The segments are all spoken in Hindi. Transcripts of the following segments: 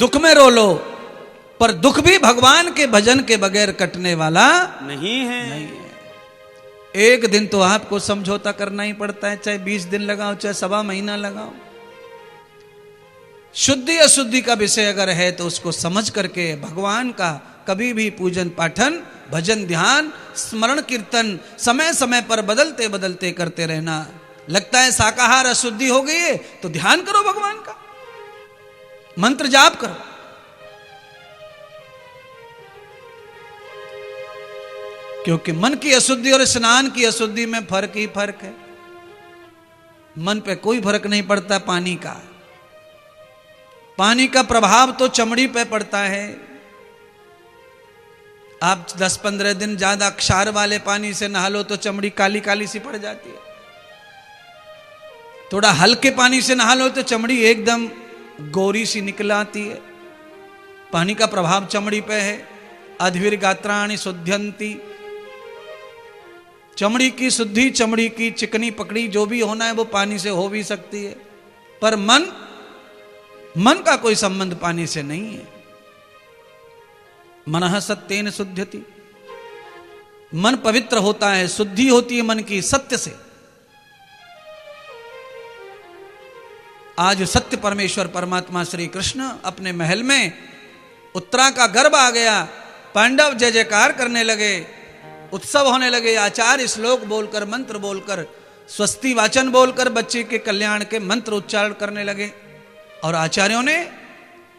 दुख में रो लो, पर दुख भी भगवान के भजन के बगैर कटने वाला नहीं है। एक दिन तो आपको समझौता करना ही पड़ता है, चाहे 20 दिन लगाओ, चाहे 1.25 महीना लगाओ। शुद्धि अशुद्धि का विषय अगर है तो उसको समझ करके भगवान का कभी भी पूजन पाठन भजन ध्यान स्मरण कीर्तन समय समय पर बदलते बदलते करते रहना। लगता है शाकाहार अशुद्धि हो गई है तो ध्यान करो भगवान का, मंत्र जाप करो। क्योंकि मन की अशुद्धि और स्नान की अशुद्धि में फर्क ही फर्क है। मन पे कोई फर्क नहीं पड़ता पानी का। पानी का प्रभाव तो चमड़ी पे पड़ता है। आप 10-15 दिन ज्यादा क्षार वाले पानी से नहा लो तो चमड़ी काली काली सी पड़ जाती है। थोड़ा हल्के पानी से नहा लो तो चमड़ी एकदम गोरी सी निकल आती है। पानी का प्रभाव चमड़ी पे है। अद्भिर्गात्राणि शुद्ध्यन्ति, चमड़ी की शुद्धि, चमड़ी की चिकनी पकड़ी जो भी होना है वो पानी से हो भी सकती है, पर मन का कोई संबंध पानी से नहीं है। मनः सत्येन शुद्ध्यति, मन पवित्र होता है, शुद्धि होती है मन की सत्य से। आज सत्य परमेश्वर परमात्मा श्री कृष्ण अपने महल में उत्तरा का गर्भ आ गया, पांडव जय जयकार करने लगे, उत्सव होने लगे। आचार्य श्लोक बोलकर मंत्र बोलकर स्वस्ति वाचन बोलकर बच्चे के कल्याण के मंत्र उच्चारण करने लगे और आचार्यों ने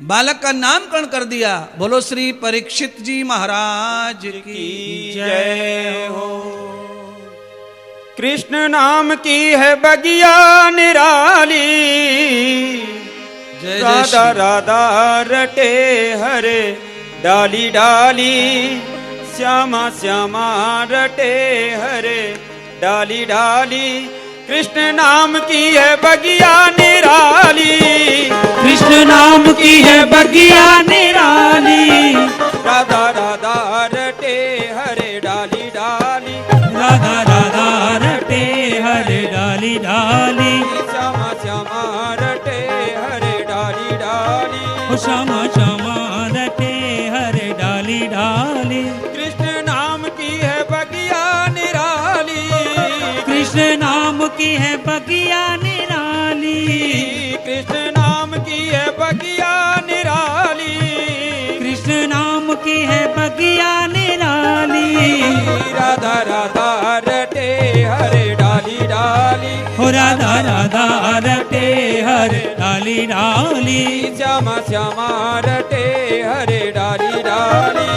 बालक का नामकरण कर दिया। बोलो श्री परीक्षित जी महाराज की जय हो। कृष्ण नाम की है बगिया निराली, जय राधा राधा रटे हरे डाली डाली, श्यामा श्यामा रटे हरे डाली डाली। कृष्ण नाम की है बगिया निराली, कृष्ण नाम की है बगिया निराली, राधा राधा रटे हरे डाली डाली, राधा राधा रटे हरे डाली डाली, श्यामा श्यामा रटे हरे डाली डाली, श्यामा श्यामा रटे हरे डाली डाली। कृष्ण नाम की है बगिया निराली, कृष्ण नाम की है बगिया निराली, कृष्ण नाम की है बगिया निराली, कृष्ण नाम की है बगिया निराली, राधा राधा रटे हरे डाली डाली, हो राधा राधा रटे हरे डाली डाली, श्यामा श्यामा रटे हरे डाली डाली,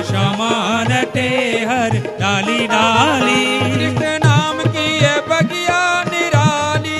श्यामा रटे हरे डाली डाली। कृष्ण नाम की है बगिया निराली।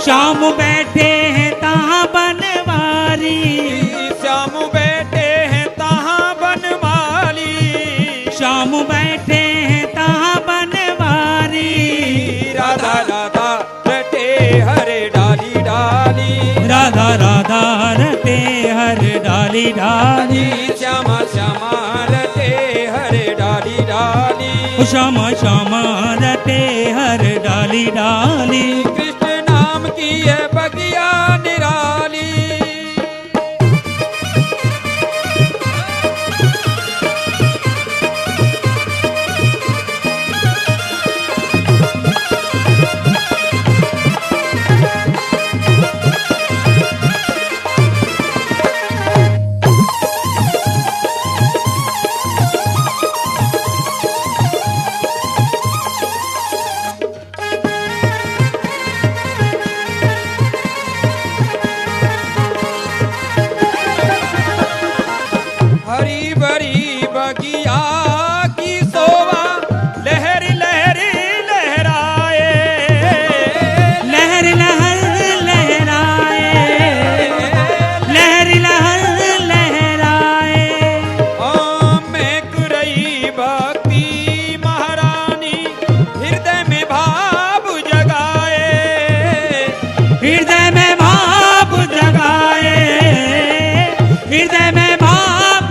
श्याम बैठे हैं तहाँ बनवारी, श्याम बैठे हैं तहाँ बनवाली, श्याम बैठे हैं तहाँ बनवारी, राधा राधा रटे हरे डाली डाली डाली श्यामा श्यामा रटे हरे डाली डाली ओ श्यामा श्यामा रटे हर डाली डाली कृष्ण नाम की है बगिया निराली हरी भरी बगिया की शोभा लहर लहर लहराए लहर लहर लहराए लहर लहर लहराए महक रही भक्ति महारानी हृदय में भाव जगाए हृदय में भाव जगाए हृदय में भाव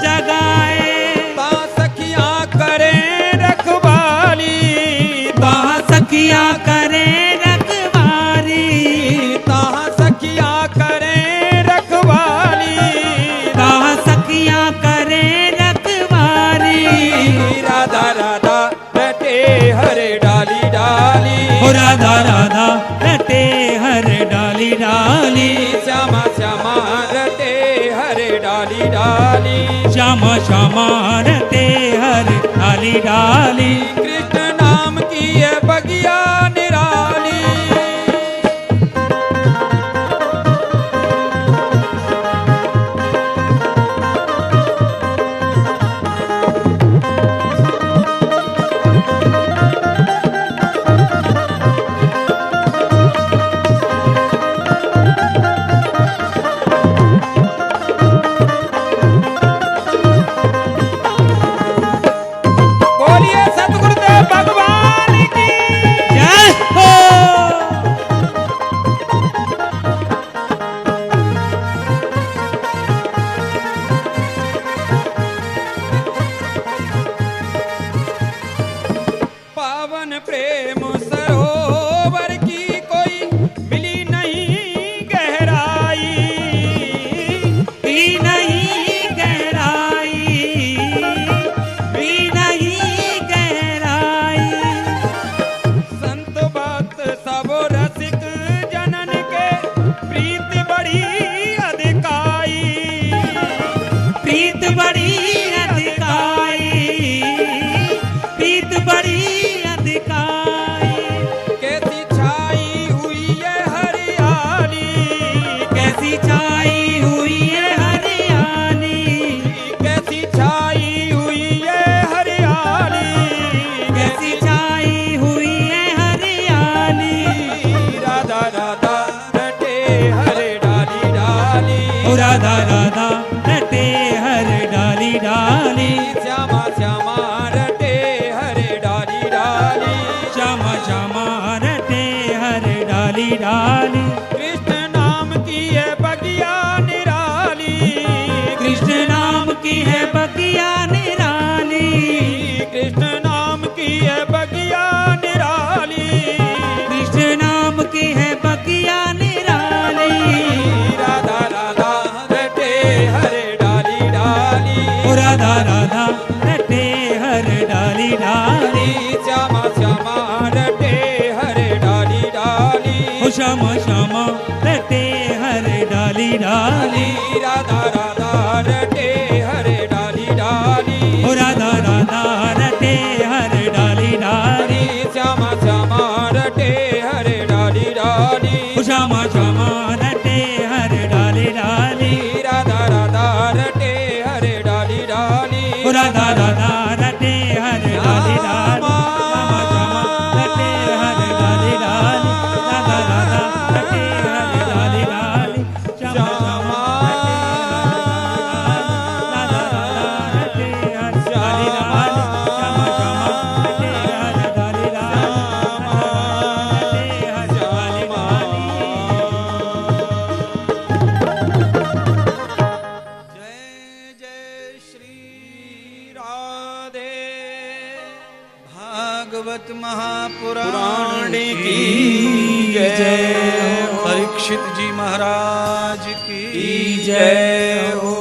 जगाए ता सखियां करें रखवाली ता सखिया करे रखवारी ता सखियां करें रखवाली ता सखिया करे रखवारी राधा राधा रटे हरे डाली डाली ओ राधा राधा रटे हर डाली डाली श्यामा श्यामा रटे हरे डाली डाली श्यामा श्यामा रटे हर डाली डाली कृष्ण नाम की है बगिया निराली बोलिए सतगुरुदेव भगवान की जय हो पावन प्रेम सरोवर की कोई मिली नहीं गहराई भी नहीं गहराई भी नहीं गहराई संत भक्त सब रसिक जनन के प्रीति बड़ी अधिकाई प्रीत बड़ी अधिकाई प्रीत बड़ी अधिकाई कैसी छाई हुई है हरियाली कैसी छाई हुई है हरियाली कैसी छाई हुई है हरियाली कैसी छाई हुई है हरियाली राधा राधा रटे हरे डाली डाली ओ राधा राधा रटे हर डाली डाली श्यामा श्यामा रटे हरे डाली डाली श्यामा श्यामा रटे हर डाली डाली कृष्ण नाम की है बगिया निराली कृष्ण नाम की है बगिया निराली कृष्ण नाम की है बगिया निराली कृष्ण नाम की है बगिया निराली राधा राधा रटे हरे डाली डाली ओ राधा राधा रटे हर डाली डाली श्यामा श्यामा रटे हरे डाली डाली ओ श्यामा श्यामा रटे हर डाली डाली राधा राधा रटे हरे डाली डाली ओ राधा राधा रटे हर डाली डाली श्यामा श्यामा रटे हरे डाली डाली ओ श्यामा श्यामा रटे हर डाली डाली राधा राधा रटे हरे डाली डाली ओ राधा राधा रटे हर डाली डाली श्यामा श्यामा रटे हर डाली डाली राधा राधा की जय हो। परीक्षित जी महाराज की जय हो।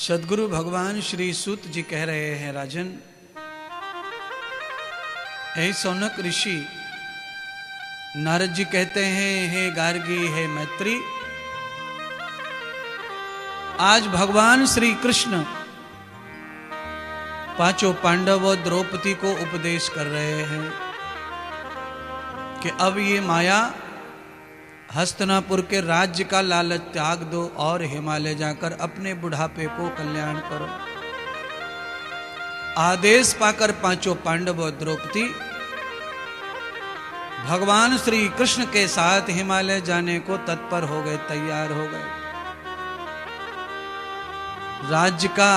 सदगुरु भगवान श्री सूत जी कह रहे हैं, राजन, हे सौनक ऋषि, नारद जी कहते हैं, हे गार्गी, हे मैत्री, आज भगवान श्री कृष्ण पांचों पांडव और द्रौपदी को उपदेश कर रहे हैं कि अब ये माया हस्तिनापुर के राज्य का लालच त्याग दो और हिमालय जाकर अपने बुढ़ापे को कल्याण करो। आदेश पाकर पांचों पांडव और द्रौपदी भगवान श्री कृष्ण के साथ हिमालय जाने को तत्पर हो गए, तैयार हो गए। राज्य का,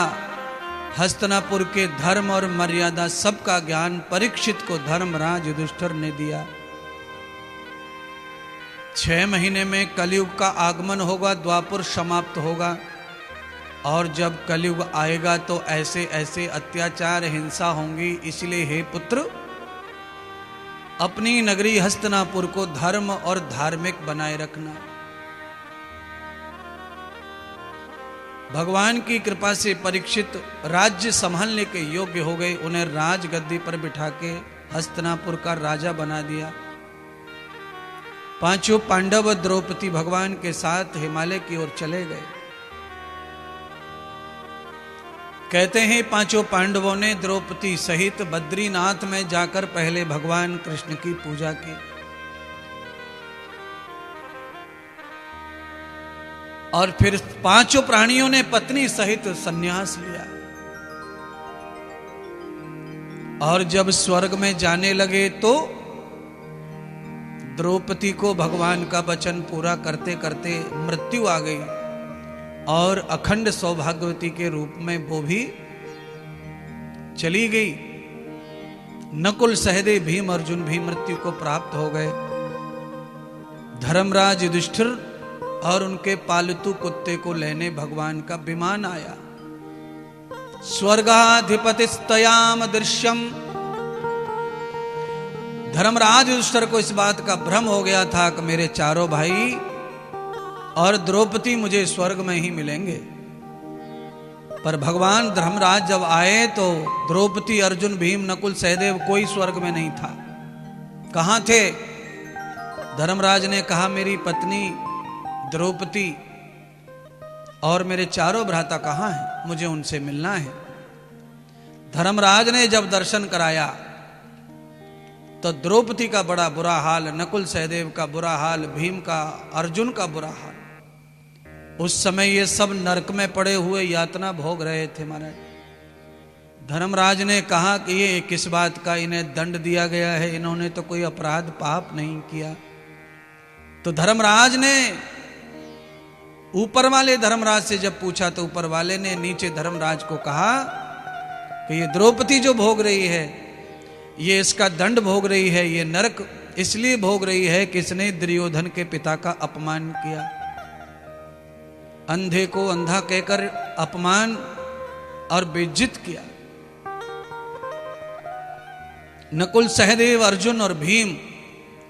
हस्तिनापुर के धर्म और मर्यादा सबका ज्ञान परीक्षित को धर्मराज युधिष्ठिर ने दिया। 6 महीने में कलयुग का आगमन होगा, द्वापर समाप्त होगा, और जब कलयुग आएगा तो ऐसे ऐसे अत्याचार, हिंसा होंगी। इसलिए हे पुत्र, अपनी नगरी हस्तिनापुर को धर्म और धार्मिक बनाए रखना। भगवान की कृपा से परीक्षित राज्य संभालने के योग्य हो गए। उन्हें राज गद्दी पर बिठा के हस्तिनापुर का राजा बना दिया। पांचों पांडव द्रौपदी भगवान के साथ हिमालय की ओर चले गए। कहते हैं पांचों पांडवों ने द्रौपदी सहित बद्रीनाथ में जाकर पहले भगवान कृष्ण की पूजा की, और फिर पांचों प्राणियों ने पत्नी सहित संन्यास लिया। और जब स्वर्ग में जाने लगे तो द्रौपदी को भगवान का वचन पूरा करते करते मृत्यु आ गई, और अखंड सौभाग्यवती के रूप में वो भी चली गई। नकुल, सहदेव, भीम, अर्जुन भी मृत्यु को प्राप्त हो गए। धर्मराज युधिष्ठिर और उनके पालतू कुत्ते को लेने भगवान का विमान आया। स्वर्गाधिपतिस्तयाम दृश्यम। धर्मराज युधिष्ठिर को इस बात का भ्रम हो गया था कि मेरे चारों भाई और द्रौपदी मुझे स्वर्ग में ही मिलेंगे। पर भगवान धर्मराज जब आए तो द्रौपदी, अर्जुन, भीम, नकुल, सहदेव कोई स्वर्ग में नहीं था। कहां थे? धर्मराज ने कहा, मेरी पत्नी द्रौपदी और मेरे चारों भ्राता कहां हैं? मुझे उनसे मिलना है। धर्मराज ने जब दर्शन कराया तो द्रौपदी का बड़ा बुरा हाल, नकुल सहदेव का बुरा हाल, भीम का, अर्जुन का बुरा हाल। उस समय ये सब नरक में पड़े हुए यातना भोग रहे थे महाराज। धर्मराज ने कहा कि ये किस बात का इन्हें दंड दिया गया है, इन्होंने तो कोई अपराध पाप नहीं किया। तो धर्मराज ने ऊपर वाले धर्मराज से जब पूछा तो ऊपर वाले ने नीचे धर्मराज को कहा कि ये द्रौपदी जो भोग रही है, ये इसका दंड भोग रही है। ये नरक इसलिए भोग रही है कि इसने दुर्योधन के पिता का अपमान किया। अंधे को अंधा कहकर अपमान और बेइज्जत किया। नकुल, सहदेव, अर्जुन और भीम,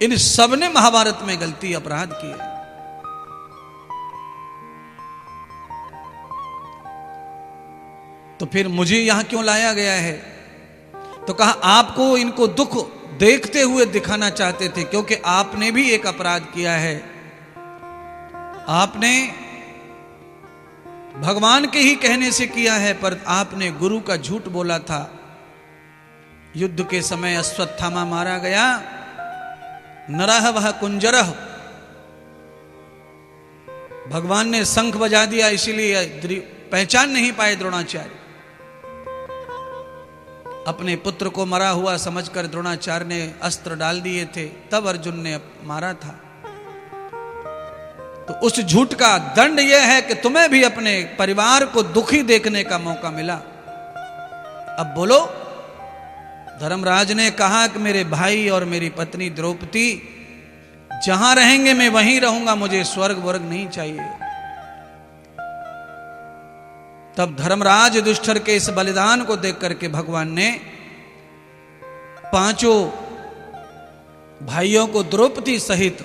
इन सब ने महाभारत में गलती, अपराध किए। तो फिर मुझे यहां क्यों लाया गया है? तो कहा, आपको इनको दुख देखते हुए दिखाना चाहते थे, क्योंकि आपने भी एक अपराध किया है। आपने भगवान के ही कहने से किया है, पर आपने गुरु का झूठ बोला था। युद्ध के समय अश्वत्थामा मारा गया, नरह वह कुंजरह। भगवान ने शंख बजा दिया, इसीलिए पहचान नहीं पाए द्रोणाचार्य। अपने पुत्र को मरा हुआ समझकर द्रोणाचार्य ने अस्त्र डाल दिए थे, तब अर्जुन ने मारा था। तो उस झूठ का दंड यह है कि तुम्हें भी अपने परिवार को दुखी देखने का मौका मिला। अब बोलो। धर्मराज ने कहा कि मेरे भाई और मेरी पत्नी द्रौपदी जहां रहेंगे मैं वहीं रहूंगा, मुझे स्वर्ग वर्ग नहीं चाहिए। तब धर्मराज युधिष्ठिर के इस बलिदान को देख करके भगवान ने पांचों भाइयों को द्रौपदी सहित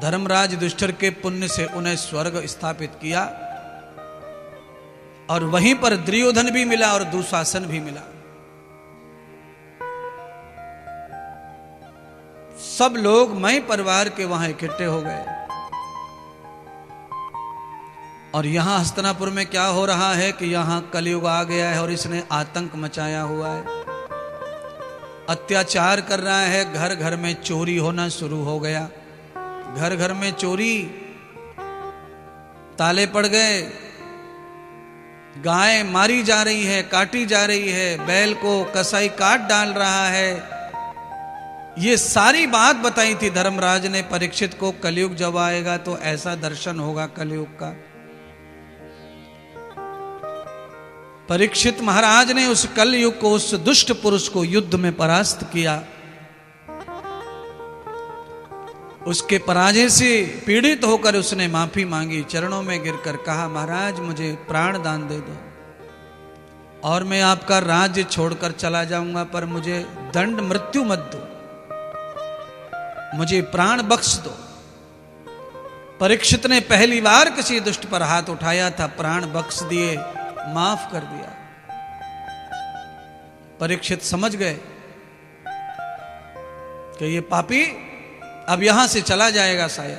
धर्मराज युधिष्ठिर के पुण्य से उन्हें स्वर्ग स्थापित किया, और वहीं पर दुर्योधन भी मिला और दुशासन भी मिला। सब लोग मय परिवार के वहां इकट्ठे हो गए। और यहां हस्तिनापुर में क्या हो रहा है कि यहां कलयुग आ गया है और इसने आतंक मचाया हुआ है, अत्याचार कर रहा है। घर घर में चोरी होना शुरू हो गया, घर घर में चोरी, ताले पड़ गए, गाय मारी जा रही है, काटी जा रही है, बैल को कसाई काट डाल रहा है। ये सारी बात बताई थी धर्मराज ने परीक्षित को, कलयुग जब आएगा तो ऐसा दर्शन होगा कलयुग का। परीक्षित महाराज ने उस कलयुग को, उस दुष्ट पुरुष को युद्ध में परास्त किया। उसके पराजय से पीड़ित होकर उसने माफी मांगी, चरणों में गिरकर कहा, महाराज मुझे प्राण दान दे दो और मैं आपका राज्य छोड़कर चला जाऊंगा, पर मुझे दंड मृत्यु मत दो, मुझे प्राण बख्श दो। परीक्षित ने पहली बार किसी दुष्ट पर हाथ उठाया था, प्राण बख्श दिए, माफ कर दिया। परीक्षित समझ गए कि ये पापी अब यहां से चला जाएगा शायद,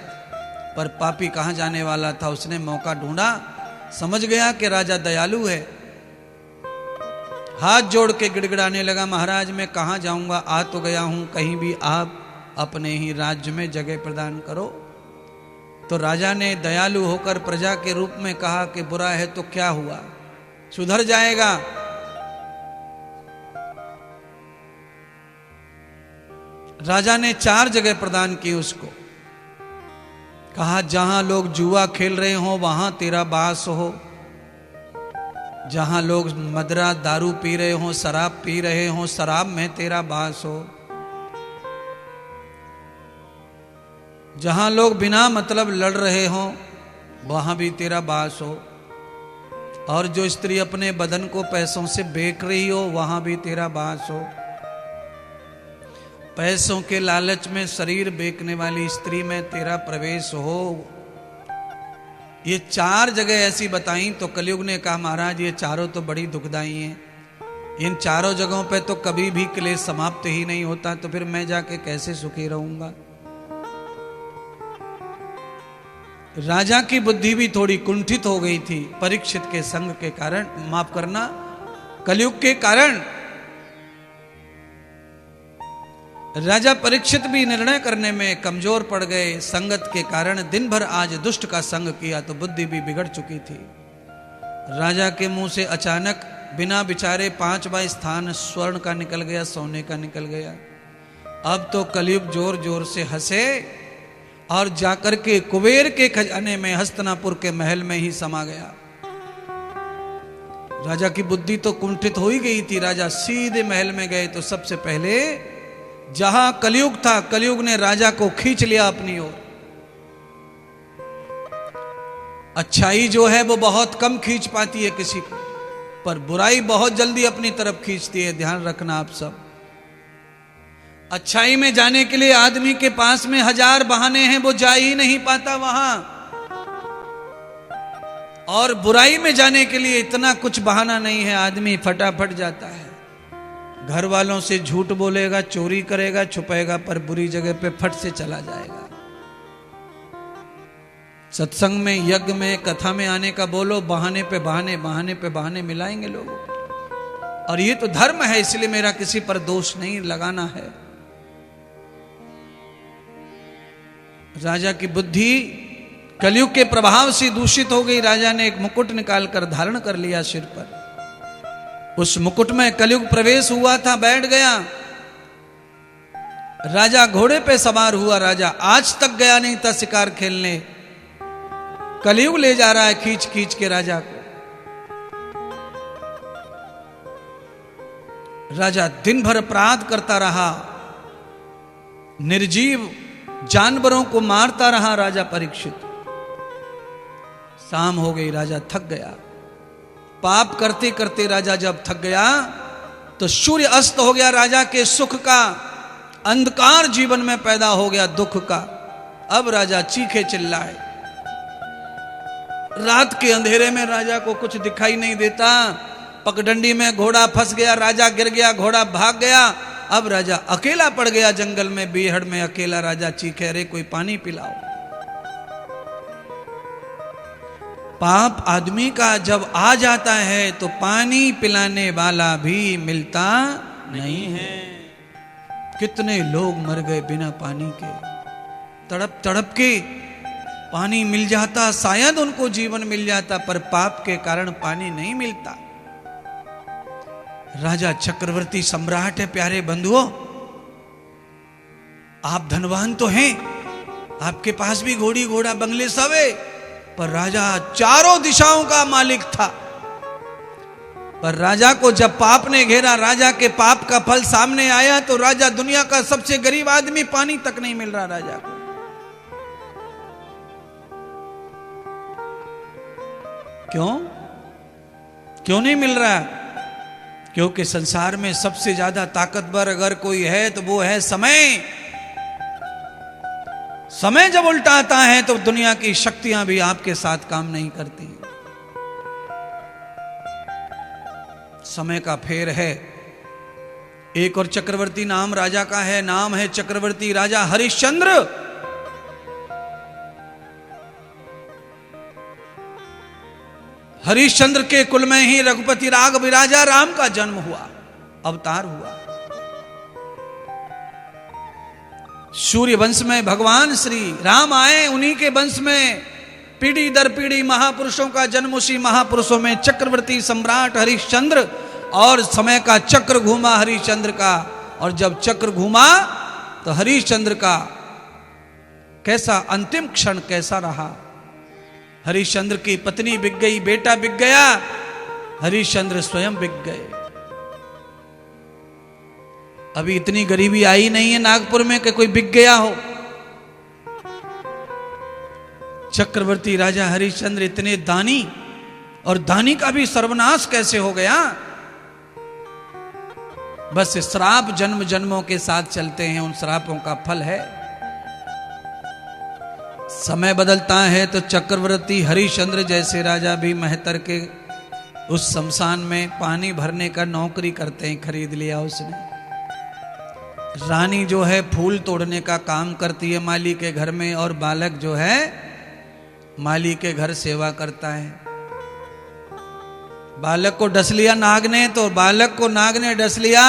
पर पापी कहां जाने वाला था। उसने मौका ढूंढा, समझ गया कि राजा दयालु है, हाथ जोड़ के गिड़गिड़ाने लगा, महाराज मैं कहां जाऊंगा, आ तो गया हूं, कहीं भी आप अपने ही राज्य में जगह प्रदान करो। तो राजा ने दयालु होकर प्रजा के रूप में कहा कि बुरा है तो क्या हुआ, सुधर जाएगा। राजा ने 4 जगह प्रदान की उसको, कहा जहां लोग जुआ खेल रहे हो वहां तेरा वास हो, जहां लोग मदरा दारू पी रहे हो, शराब पी रहे हो, शराब में तेरा वास हो, जहां लोग बिना मतलब लड़ रहे हो वहां भी तेरा वास हो, और जो स्त्री अपने बदन को पैसों से बेच रही हो वहां भी तेरा वास हो, पैसों के लालच में शरीर बेचने वाली स्त्री में तेरा प्रवेश हो। ये 4 जगह ऐसी बताई तो कलयुग ने कहा, महाराज ये चारों तो बड़ी दुखदाई हैं, इन चारों जगहों पे तो कभी भी क्लेश समाप्त ही नहीं होता, तो फिर मैं जाके कैसे सुखी रहूंगा। राजा की बुद्धि भी थोड़ी कुंठित हो गई थी परीक्षित के संग के कारण, माफ करना कलयुग के कारण। राजा परीक्षित भी निर्णय करने में कमजोर पड़ गए, संगत के कारण दिन भर आज दुष्ट का संग किया तो बुद्धि भी बिगड़ चुकी थी। राजा के मुंह से अचानक बिना विचारे 5वां स्थान स्वर्ण का निकल गया, सोने का निकल गया। अब तो कलयुग जोर जोर से हंसे और जाकर के कुबेर के खजाने में हस्तिनापुर के महल में ही समा गया। राजा की बुद्धि तो कुंठित हो ही गई थी। राजा सीधे महल में गए तो सबसे पहले जहां कलयुग था, कलयुग ने राजा को खींच लिया अपनी ओर। अच्छाई जो है वो बहुत कम खींच पाती है किसी को, पर बुराई बहुत जल्दी अपनी तरफ खींचती है, ध्यान रखना आप सब। अच्छाई में जाने के लिए आदमी के पास में 1000 बहाने हैं, वो जा ही नहीं पाता वहां, और बुराई में जाने के लिए इतना कुछ बहाना नहीं है, आदमी फटाफट जाता है। घर वालों से झूठ बोलेगा, चोरी करेगा, छुपाएगा, पर बुरी जगह पे फट से चला जाएगा। सत्संग में, यज्ञ में, कथा में आने का बोलो, बहाने पे बहाने, बहाने पे बहाने मिलाएंगे लोगों। और ये तो धर्म है, इसलिए मेरा किसी पर दोष नहीं लगाना है। राजा की बुद्धि कलयुग के प्रभाव से दूषित हो गई। राजा ने एक मुकुट निकालकर धारण कर लिया सिर पर। उस मुकुट में कलयुग प्रवेश हुआ था, बैठ गया। राजा घोड़े पे सवार हुआ। राजा आज तक गया नहीं था शिकार खेलने, कलयुग ले जा रहा है खींच खींच के राजा को। राजा दिन भर अपराध करता रहा, निर्जीव जानवरों को मारता रहा राजा परीक्षित। शाम हो गई, राजा थक गया। पाप करते करते राजा जब थक गया तो सूर्य अस्त हो गया। राजा के सुख का अंधकार जीवन में पैदा हो गया, दुख का। अब राजा चीखे चिल्लाए। रात के अंधेरे में राजा को कुछ दिखाई नहीं देता। पगडंडी में घोड़ा फंस गया, राजा गिर गया, घोड़ा भाग गया। अब राजा अकेला पड़ गया जंगल में, बीहड़ में अकेला। राजा चीखे, अरे कोई पानी पिलाओ। पाप आदमी का जब आ जाता है तो पानी पिलाने वाला भी मिलता नहीं है। कितने लोग मर गए बिना पानी के, तड़प तड़प के। पानी मिल जाता शायद उनको जीवन मिल जाता, पर पाप के कारण पानी नहीं मिलता। राजा चक्रवर्ती सम्राट है प्यारे बंधुओं। आप धनवान तो हैं, आपके पास भी घोड़ी घोड़ा बंगले सब है, पर राजा चारों दिशाओं का मालिक था। पर राजा को जब पाप ने घेरा, राजा के पाप का फल सामने आया, तो राजा दुनिया का सबसे गरीब आदमी, पानी तक नहीं मिल रहा राजा को। क्यों नहीं मिल रहा? क्योंकि संसार में सबसे ज्यादा ताकतवर अगर कोई है तो वो है समय। समय जब उल्टा आता है तो दुनिया की शक्तियां भी आपके साथ काम नहीं करती। समय का फेर है। एक और चक्रवर्ती नाम राजा का है, नाम है चक्रवर्ती राजा हरिश्चंद्र। हरिश्चंद्र के कुल में ही रघुपति राघव राजा राम का जन्म हुआ, अवतार हुआ। सूर्य वंश में भगवान श्री राम आए, उन्हीं के वंश में पीढ़ी दर पीढ़ी महापुरुषों का जन्म। उसी महापुरुषों में चक्रवर्ती सम्राट हरिश्चंद्र, और समय का चक्र घूमा हरिश्चंद्र का। और जब चक्र घूमा तो हरिश्चंद्र का कैसा अंतिम क्षण कैसा रहा। हरिश्चंद्र की पत्नी बिक गई, बेटा बिक गया, हरिश्चंद्र स्वयं बिक गए। अभी इतनी गरीबी आई नहीं है नागपुर में कि कोई बिक गया हो। चक्रवर्ती राजा हरिश्चंद्र इतने दानी, और दानी का भी सर्वनाश कैसे हो गया। बस श्राप जन्म जन्मों के साथ चलते हैं, उन श्रापों का फल है। समय बदलता है तो चक्रवर्ती हरिश्चंद्र जैसे राजा भी मेहतर के उस शमशान में पानी भरने का नौकरी करते हैं, खरीद लिया उसने। रानी जो है फूल तोड़ने का काम करती है माली के घर में, और बालक जो है माली के घर सेवा करता है। बालक को डस लिया नाग ने, तो बालक को नाग ने डस लिया।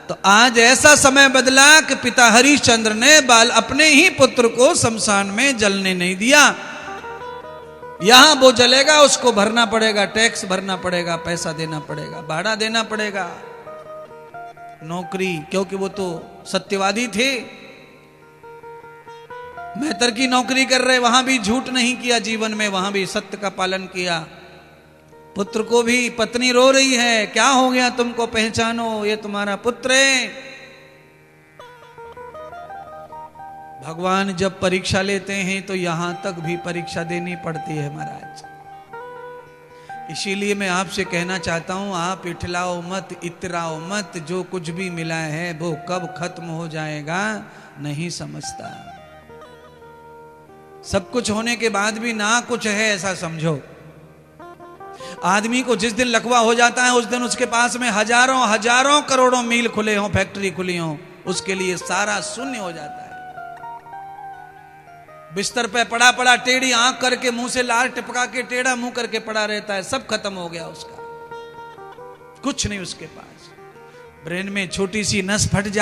तो आज ऐसा समय बदला कि पिता हरिश्चंद्र ने अपने ही पुत्र को शमशान में जलने नहीं दिया। यहां वो जलेगा, उसको भरना पड़ेगा, टैक्स भरना पड़ेगा, पैसा देना पड़ेगा, भाड़ा देना पड़ेगा, नौकरी। क्योंकि वो तो सत्यवादी थे, मेहतर की नौकरी कर रहे, वहां भी झूठ नहीं किया जीवन में, वहां भी सत्य का पालन किया। पुत्र को भी पत्नी रो रही है, क्या हो गया तुमको, पहचानो ये तुम्हारा पुत्र है। भगवान जब परीक्षा लेते हैं तो यहां तक भी परीक्षा देनी पड़ती है महाराज। इसीलिए मैं आपसे कहना चाहता हूं, आप इठलाओ मत, इतराओ मत। जो कुछ भी मिला है वो कब खत्म हो जाएगा नहीं समझता। सब कुछ होने के बाद भी ना कुछ है ऐसा समझो। आदमी को जिस दिन लकवा हो जाता है उस दिन उसके पास में हजारों करोड़ों मील खुले हों, फैक्ट्री खुली हो, उसके लिए सारा शून्य हो जाता है। बिस्तर पे पड़ा पड़ा टेढ़ी आंख करके, मुंह से लार टिपका के टेढ़ा मुंह करके पड़ा रहता है, सब खत्म हो गया उसका, कुछ नहीं उसके पास। ब्रेन में छोटी सी नस फट जाए